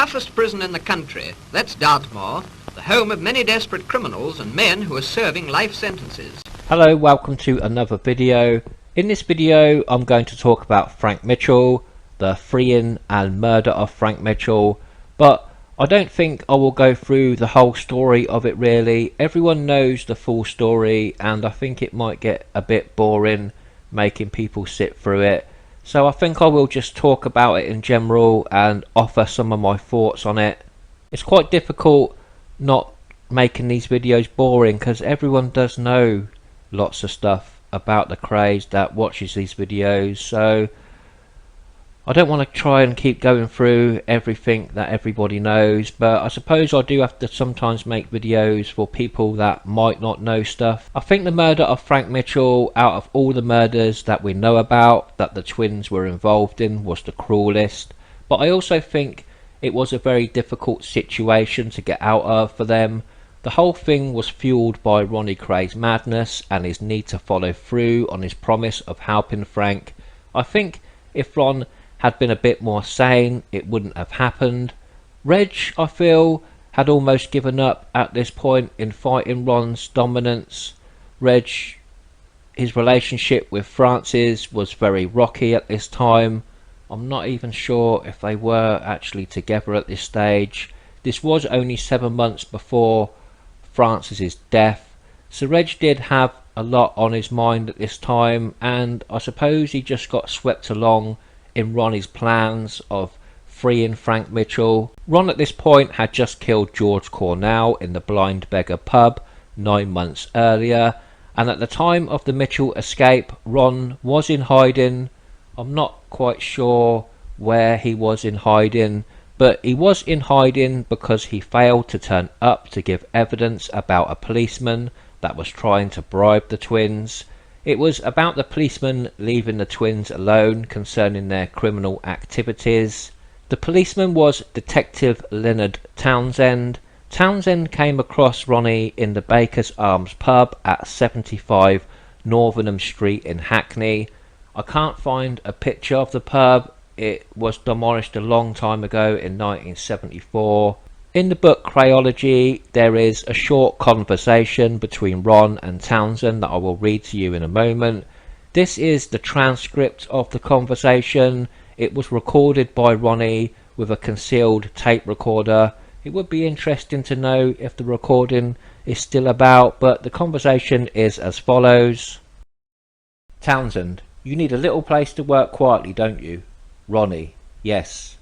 toughest prison in the country. That's Dartmoor, the home of many desperate criminals and men who are serving life sentences. Hello, welcome to another video. In this video I'm going to talk about Frank Mitchell, the freeing and murder of Frank Mitchell, but I don't think I will go through the whole story of it really. Everyone knows the full story and I think it might get a bit boring making people sit through it. So I think I will just talk about it in general and offer some of my thoughts on it. It's quite difficult not making these videos boring because everyone does know lots of stuff about the Krays that watches these videos, so I don't want to try and keep going through everything that everybody knows, but I suppose I do have to sometimes make videos for people that might not know stuff. I think the murder of Frank Mitchell, out of all the murders that we know about that the twins were involved in, was the cruelest, but I also think it was a very difficult situation to get out of for them. The whole thing was fueled by Ronnie Kray's madness and his need to follow through on his promise of helping Frank. I think if Ron had been a bit more sane, it wouldn't have happened. Reg, I feel, had almost given up at this point in fighting Ron's dominance. Reg, his relationship with Frances was very rocky at this time. I'm not even sure if they were actually together at this stage. This was only 7 months before Frances's death, so Reg did have a lot on his mind at this time, and I suppose he just got swept along in Ronnie's plans of freeing Frank Mitchell. Ron at this point had just killed George Cornell in the Blind Beggar pub 9 months earlier, and at the time of the Mitchell escape Ron was in hiding. I'm not quite sure where he was in hiding, but he was in hiding because he failed to turn up to give evidence about a policeman that was trying to bribe the twins. It was about the policeman leaving the twins alone concerning their criminal activities. The policeman was Detective Leonard Townsend. Townsend came across Ronnie in the Baker's Arms pub at 75 Northernham Street in Hackney. I can't find a picture of the pub. It was demolished a long time ago in 1974. In the book Krayology, there is a short conversation between Ron and Townsend that I will read to you in a moment. This is the transcript of the conversation. It was recorded by Ronnie with a concealed tape recorder. It would be interesting to know if the recording is still about, but the conversation is as follows. Townsend: you need a little place to work quietly, don't you? Ronnie: yes.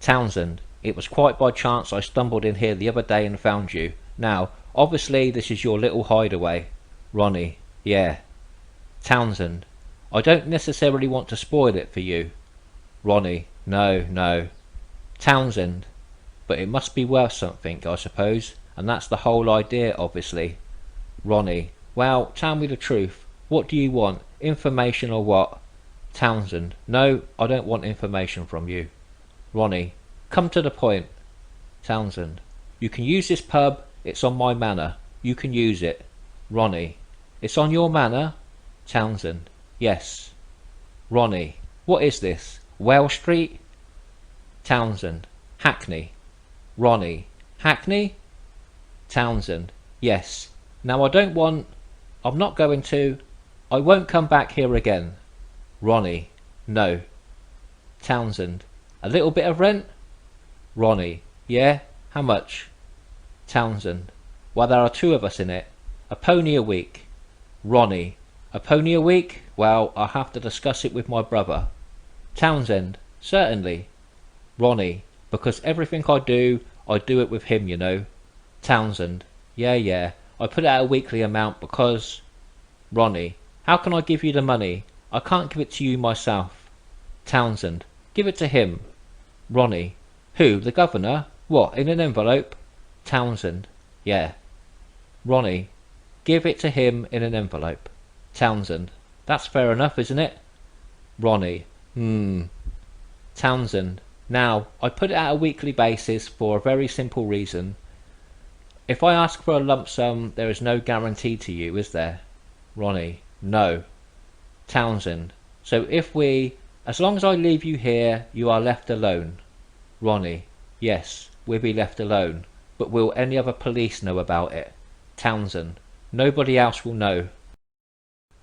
Townsend: it was quite by chance I stumbled in here the other day and found you. Now, obviously this is your little hideaway. Ronnie: yeah. Townsend: I don't necessarily want to spoil it for you. Ronnie: no. Townsend: but it must be worth something, I suppose, and that's the whole idea, obviously. Ronnie: well, tell me the truth. What do you want? Information or what? Townsend: no, I don't want information from you. Ronnie: come to the point. Townsend: you can use this pub, it's on my manor, you can use it. Ronnie: it's on your manor? Townsend: yes. Ronnie: what is this, Well Street? Townsend: Hackney. Ronnie: Hackney? Townsend: yes. Now I'm not going to, I won't come back here again. Ronnie: no. Townsend: a little bit of rent? Ronnie: yeah, how much? Townsend: well, there are 2 of us in it. A pony a week. Ronnie: a pony a week? Well, I'll have to discuss it with my brother. Townsend: certainly. Ronnie: because everything I do it with him, you know. Townsend: yeah, I put out a weekly amount because... Ronnie: how can I give you the money? I can't give it to you myself. Townsend: give it to him. Ronnie: who, the governor? What, in an envelope? Townsend: yeah. Ronnie: give it to him in an envelope. Townsend: that's fair enough, isn't it? Ronnie: Townsend: now, I put it at a weekly basis for a very simple reason. If I ask for a lump sum, there is no guarantee to you, is there? Ronnie: no. Townsend: so as long as I leave you here, you are left alone. Ronnie: Yes, we'll be left alone. But will any other police know about it? Townsend. Nobody else will know.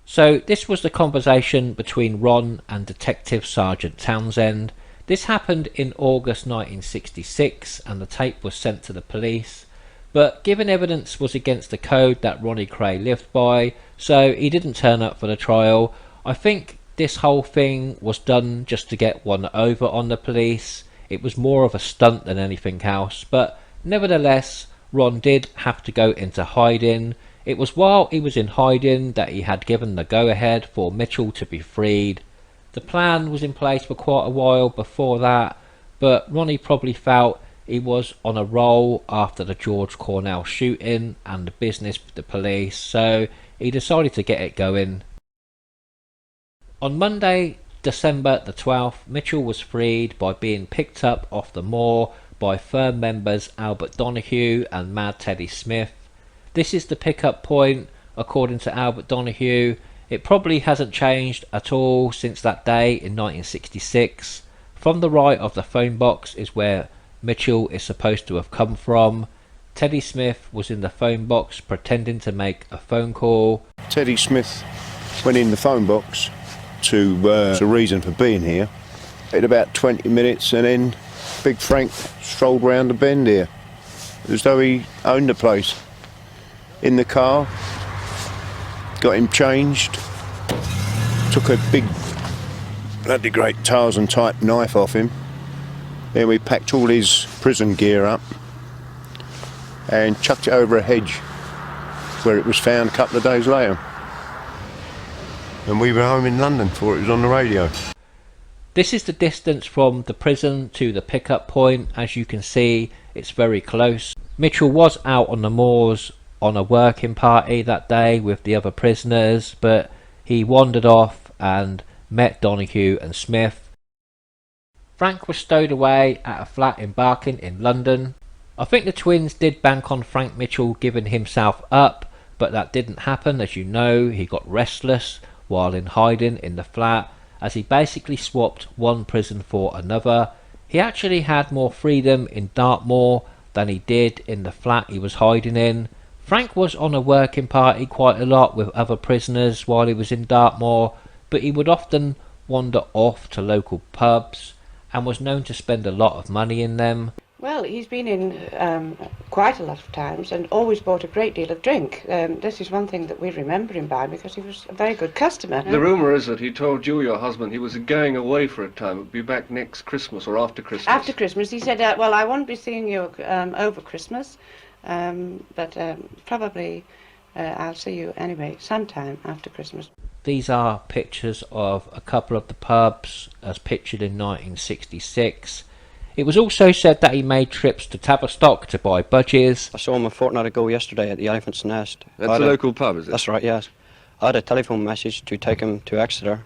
So this was the conversation between Ron and Detective Sergeant Townsend. This happened in August 1966 and the tape was sent to the police. But given evidence was against the code that Ronnie Kray lived by, so he didn't turn up for the trial. I think this whole thing was done just to get one over on the police. It was more of a stunt than anything else, but nevertheless, Ron did have to go into hiding. It was while he was in hiding that he had given the go-ahead for Mitchell to be freed. The plan was in place for quite a while before that, but Ronnie probably felt he was on a roll after the George Cornell shooting and the business with the police, so he decided to get it going. On Monday, December the 12th, Mitchell was freed by being picked up off the moor by firm members Albert Donahue and Mad Teddy Smith. This is the pickup point, according to Albert Donahue. It probably hasn't changed at all since that day in 1966. From the right of the phone box is where Mitchell is supposed to have come from. Teddy Smith was in the phone box pretending to make a phone call. Teddy Smith went in the phone box to the reason for being here. In about 20 minutes and then Big Frank strolled round the bend here as though he owned the place. In the car, got him changed, took a big bloody great Tarzan type knife off him. Then we packed all his prison gear up and chucked it over a hedge where it was found a couple of days later. And we were home in London before it was on the radio. This is the distance from the prison to the pickup point. As you can see, it's very close. Mitchell was out on the moors on a working party that day with the other prisoners, but he wandered off and met Donahue and Smith. Frank was stowed away at a flat in Barking in London. I think the twins did bank on Frank Mitchell giving himself up, but that didn't happen. As you know, he got restless while in hiding in the flat, as he basically swapped one prison for another. He actually had more freedom in Dartmoor than he did in the flat he was hiding in. Frank was on a working party quite a lot with other prisoners while he was in Dartmoor, but he would often wander off to local pubs and was known to spend a lot of money in them. Well, he's been in quite a lot of times and always bought a great deal of drink. This is one thing that we remember him by because he was a very good customer. The rumour is that he told you, your husband, he was going away for a time. He'd be back next Christmas or after Christmas. After Christmas. He said, well, I won't be seeing you over Christmas, but probably I'll see you anyway sometime after Christmas. These are pictures of a couple of the pubs as pictured in 1966. It was also said that he made trips to Tavistock to buy budgies. I saw him a fortnight ago yesterday at the Elephant's Nest. That's a local pub, is it? That's right, yes. I had a telephone message to take him to Exeter.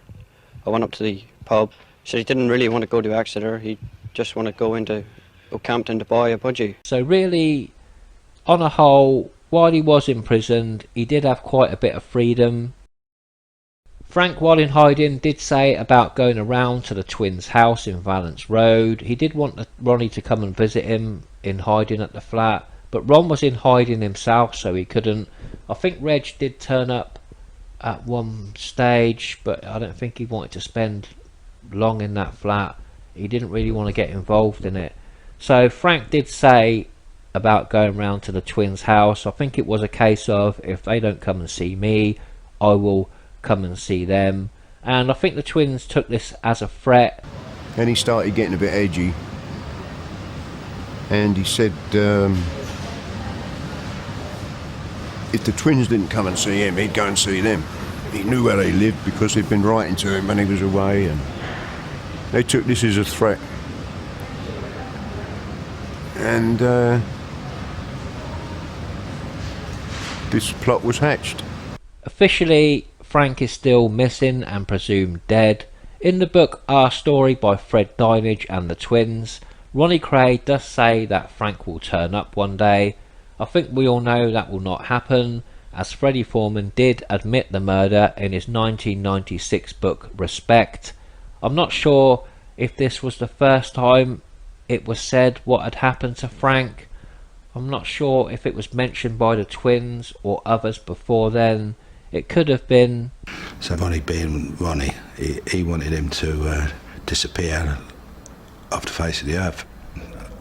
I went up to the pub. He said he didn't really want to go to Exeter. He just wanted to go into Oakhampton to buy a budgie. So really, on a whole, while he was imprisoned, he did have quite a bit of freedom. Frank, while in hiding, did say about going around to the twins' house in Valence Road. He did want Ronnie to come and visit him in hiding at the flat, but Ron was in hiding himself, so he couldn't. I think Reg did turn up at one stage, but I don't think he wanted to spend long in that flat. He didn't really want to get involved in it. So Frank did say about going round to the twins' house. I think it was a case of, if they don't come and see me, I will come and see them. And I think the twins took this as a threat. And he started getting a bit edgy. And he said if the twins didn't come and see him, he'd go and see them. He knew where they lived because they'd been writing to him when he was away, and they took this as a threat. And this plot was hatched. Officially, Frank is still missing and presumed dead. In the book Our Story by Fred Dinage and the Twins, Ronnie Kray does say that Frank will turn up one day. I think we all know that will not happen, as Freddie Foreman did admit the murder in his 1996 book Respect. I'm not sure if this was the first time it was said what had happened to Frank. I'm not sure if it was mentioned by the twins or others before then. It could have been. So Ronnie being Ronnie, he wanted him to disappear off the face of the earth.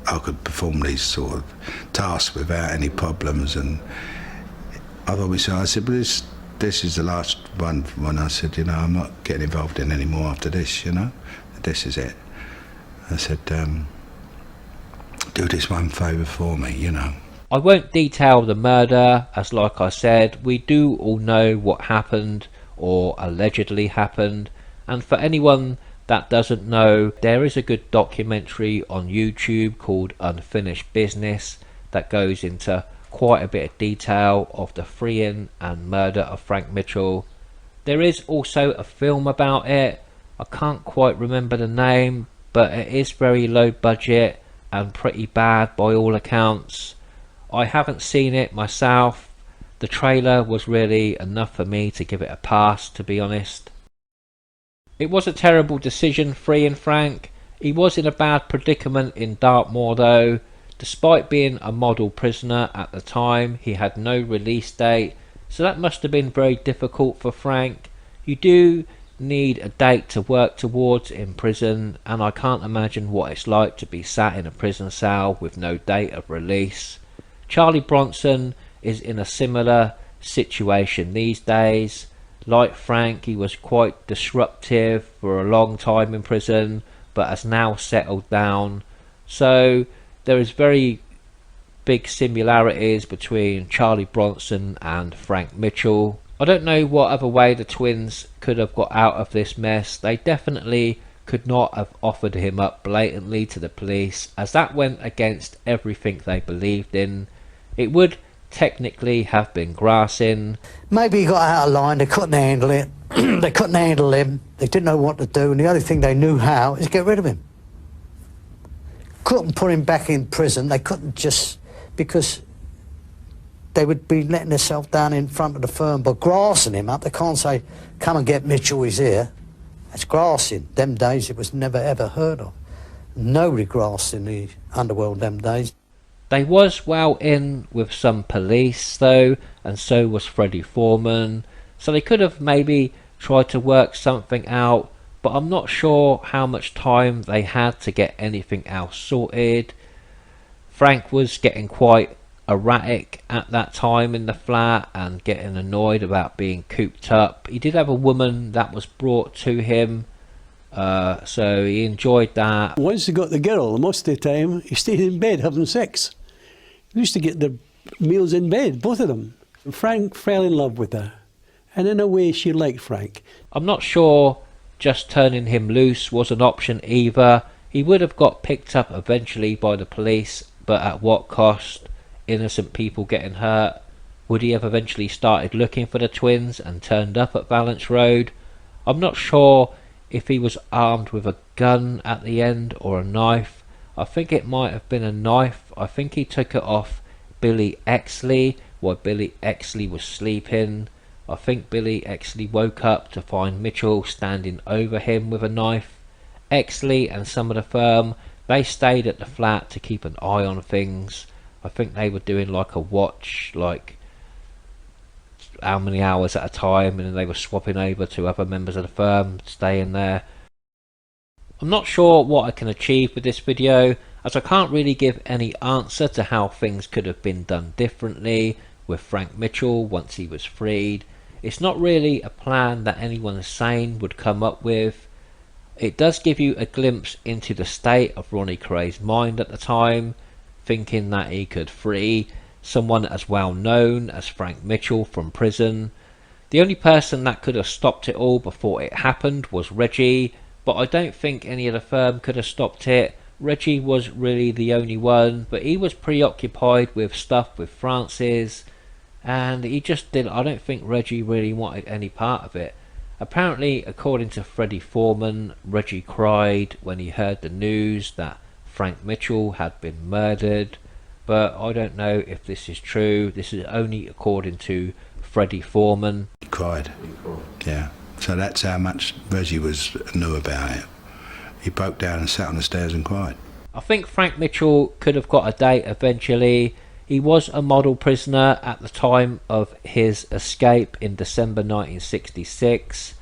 I could perform these sort of tasks without any problems, and I've always said, I said, but this is the last one. When I said, you know, I'm not getting involved in any more after this, you know, this is it. I said, do this one favour for me, you know. I won't detail the murder, as like I said, we do all know what happened or allegedly happened, and for anyone that doesn't know, there is a good documentary on YouTube called Unfinished Business that goes into quite a bit of detail of the freeing and murder of Frank Mitchell. There is also a film about it. I can't quite remember the name, but it is very low budget and pretty bad by all accounts. I haven't seen it myself. The trailer was really enough for me to give it a pass, to be honest. It was a terrible decision freeing Frank. He was in a bad predicament in Dartmoor though. Despite being a model prisoner at the time, he had no release date, so that must have been very difficult for Frank. You do need a date to work towards in prison, and I can't imagine what it's like to be sat in a prison cell with no date of release. Charlie Bronson is in a similar situation these days. Like Frank, he was quite disruptive for a long time in prison, but has now settled down. So there is very big similarities between Charlie Bronson and Frank Mitchell. I don't know what other way the twins could have got out of this mess. They definitely could not have offered him up blatantly to the police, as that went against everything they believed in. It would technically have been grassing. Maybe he got out of line, they couldn't handle it. They couldn't handle him, they didn't know what to do, and the only thing they knew how is get rid of him. Couldn't put him back in prison, they couldn't, just because they would be letting themselves down in front of the firm, but grassing him up. They can't say, come and get Mitchell, he's here. That's grassing. Them days it was never ever heard of. Nobody grassed in the underworld them days. They was well in with some police though, and so was Freddie Foreman, so they could have maybe tried to work something out, but I'm not sure how much time they had to get anything else sorted. Frank was getting quite erratic at that time in the flat and getting annoyed about being cooped up. He did have a woman that was brought to him, so he enjoyed that. Once he got the girl, most of the time he stayed in bed having sex. He used to get the meals in bed, both of them. Frank fell in love with her, and in a way she liked Frank. I'm not sure just turning him loose was an option either. He would have got picked up eventually by the police, but at what cost? Innocent people getting hurt. Would he have eventually started looking for the twins and turned up at Valence Road? I'm not sure if he was armed with a gun at the end or a knife. I think it might have been a knife. I think he took it off Billy Exley while Billy Exley was sleeping. I think Billy Exley woke up to find Mitchell standing over him with a knife. Exley and some of the firm, they stayed at the flat to keep an eye on things. I think they were doing like a watch, like how many hours at a time, and then they were swapping over to other members of the firm staying there. I'm not sure what I can achieve with this video, as I can't really give any answer to how things could have been done differently with Frank Mitchell once he was freed. It's not really a plan that anyone sane would come up with. It does give you a glimpse into the state of Ronnie Kray's mind at the time, thinking that he could free someone as well known as Frank Mitchell from prison. The only person that could have stopped it all before it happened was Reggie, but I don't think any of the firm could have stopped it. Reggie was really the only one, but he was preoccupied with stuff with Francis, and he just didn't. I don't think Reggie really wanted any part of it. Apparently, according to Freddie Foreman, Reggie cried when he heard the news that Frank Mitchell had been murdered, but I don't know if this is true. This is only according to Freddie Foreman. He cried. Yeah. So that's how much Reggie knew about it. He broke down and sat on the stairs and cried. I think Frank Mitchell could have got a date eventually. He was a model prisoner at the time of his escape in December 1966.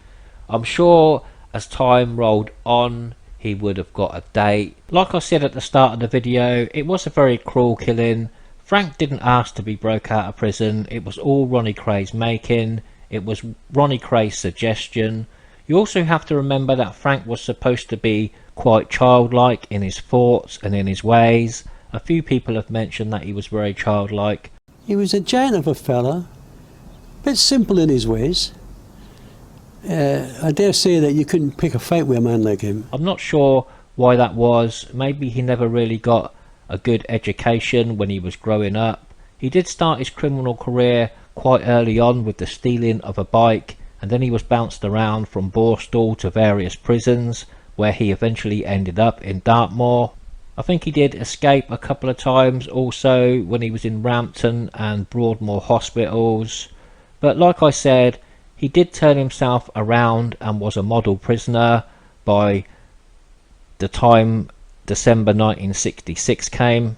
I'm sure as time rolled on he would have got a date. Like I said at the start of the video, it was a very cruel killing. Frank didn't ask to be broke out of prison. It was all Ronnie Kray's making. It was Ronnie Kray's suggestion. You also have to remember that Frank was supposed to be quite childlike in his thoughts and in his ways. A few people have mentioned that he was very childlike. He was a giant of a fella, a bit simple in his ways. I dare say that you couldn't pick a fight with a man like him. I'm not sure why that was. Maybe he never really got a good education when he was growing up. He did start his criminal career quite early on with the stealing of a bike, and then he was bounced around from Borstal to various prisons, where he eventually ended up in Dartmoor. I think he did escape a couple of times also when he was in Rampton and Broadmoor hospitals. But like I said, he did turn himself around and was a model prisoner by the time December 1966 came.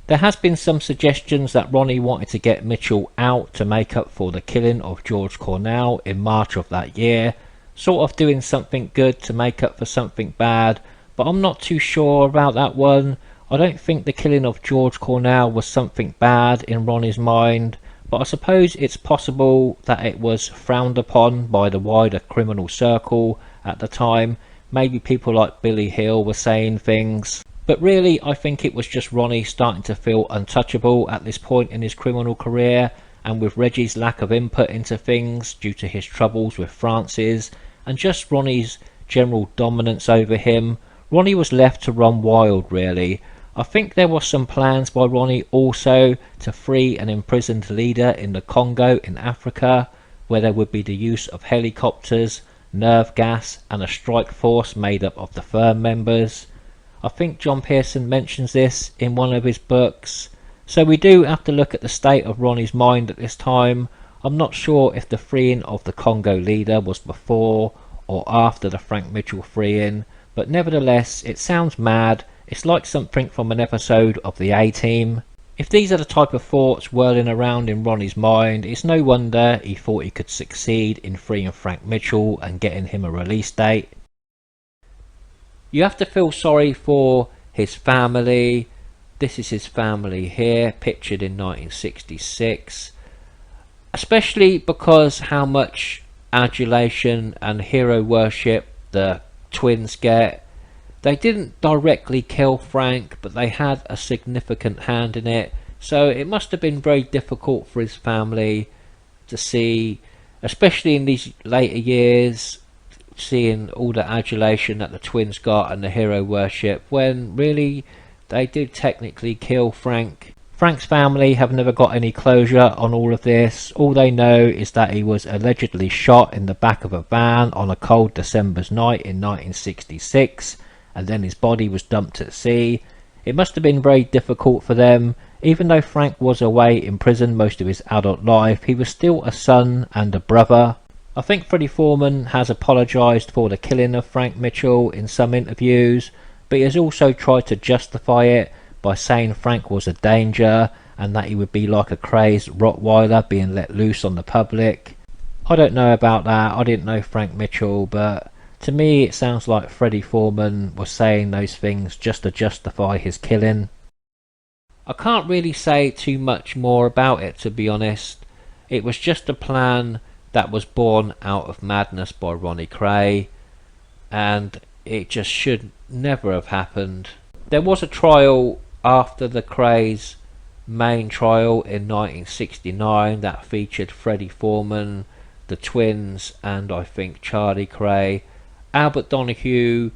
There has been some suggestions that Ronnie wanted to get Mitchell out to make up for the killing of George Cornell in March of that year, sort of doing something good to make up for something bad, but I'm not too sure about that one. I don't think the killing of George Cornell was something bad in Ronnie's mind, but I suppose it's possible that it was frowned upon by the wider criminal circle at the time. Maybe people like Billy Hill were saying things. But really, I think it was just Ronnie starting to feel untouchable at this point in his criminal career, and with Reggie's lack of input into things due to his troubles with Francis, and just Ronnie's general dominance over him, Ronnie was left to run wild really. I think there were some plans by Ronnie also to free an imprisoned leader in the Congo in Africa, where there would be the use of helicopters, nerve gas and a strike force made up of the firm members. I think John Pearson mentions this in one of his books. So we do have to look at the state of Ronnie's mind at this time. I'm not sure if the freeing of the Congo leader was before or after the Frank Mitchell freeing, but nevertheless it sounds mad. It's like something from an episode of the A-Team. If these are the type of thoughts whirling around in Ronnie's mind, it's no wonder he thought he could succeed in freeing Frank Mitchell and getting him a release date. You have to feel sorry for his family. This is his family here, pictured in 1966. Especially because how much adulation and hero worship the twins get. They didn't directly kill Frank, but they had a significant hand in it. So it must have been very difficult for his family to see, especially in these later years, seeing all the adulation that the twins got and the hero worship, when really they did technically kill Frank. Frank's family have never got any closure on all of this. All they know is that he was allegedly shot in the back of a van on a cold December's night in 1966, and then his body was dumped at sea. It must have been very difficult for them. Even though Frank was away in prison most of his adult life, he was still a son and a brother. I think Freddie Foreman has apologised for the killing of Frank Mitchell in some interviews, but he has also tried to justify it by saying Frank was a danger and that he would be like a crazed Rottweiler being let loose on the public. I don't know about that. I didn't know Frank Mitchell, but to me it sounds like Freddie Foreman was saying those things just to justify his killing. I can't really say too much more about it, to be honest. It was just a plan that was born out of madness by Ronnie Kray, and it just should never have happened. There was a trial after the Krays' main trial in 1969 that featured Freddie Foreman, the twins and I think Charlie Kray. Albert Donahue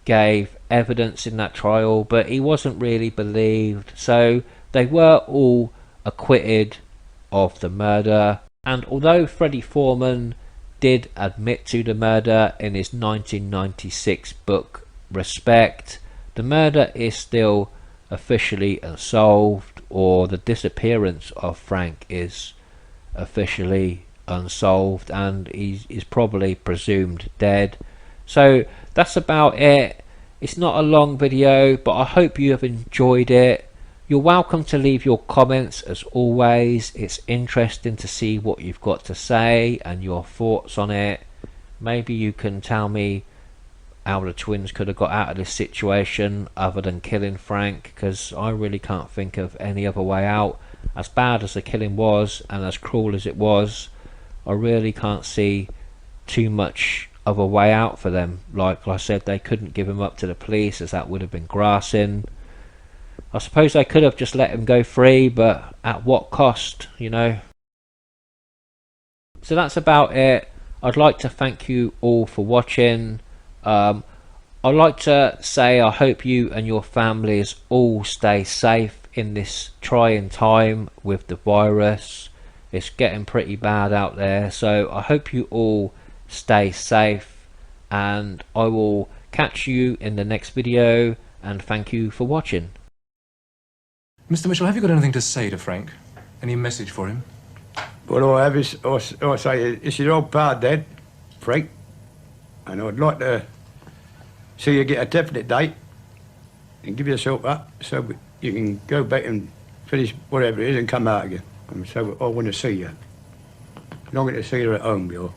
gave evidence in that trial, but he wasn't really believed, so they were all acquitted of the murder. And although Freddie Foreman did admit to the murder in his 1996 book Respect, the murder is still officially unsolved, or the disappearance of Frank is officially unsolved, and he is probably presumed dead. So that's about it. It's not a long video, but I hope you have enjoyed it. You're welcome to leave your comments as always. It's interesting to see what you've got to say and your thoughts on it. Maybe you can tell me how the twins could have got out of this situation other than killing Frank, because I really can't think of any other way out. As bad as the killing was and as cruel as it was, I really can't see too much of a way out for them. Like I said, they couldn't give him up to the police, as that would have been grassing. I suppose they could have just let him go free, but at what cost, you know? So that's about it. I'd like to thank you all for watching. I'd like to say I hope you and your families all stay safe in this trying time with the virus. It's getting pretty bad out there, so I hope you all stay safe, and I will catch you in the next video, and thank you for watching. Mr. Mitchell, have you got anything to say to Frank? Any message for him? What I have is, I say, it's your old pal dead, Frank, and I'd like to see you get a definite date and give yourself up so you can go back and finish whatever it is and come out again. And so I want to see you. Longing to see you at home, you're.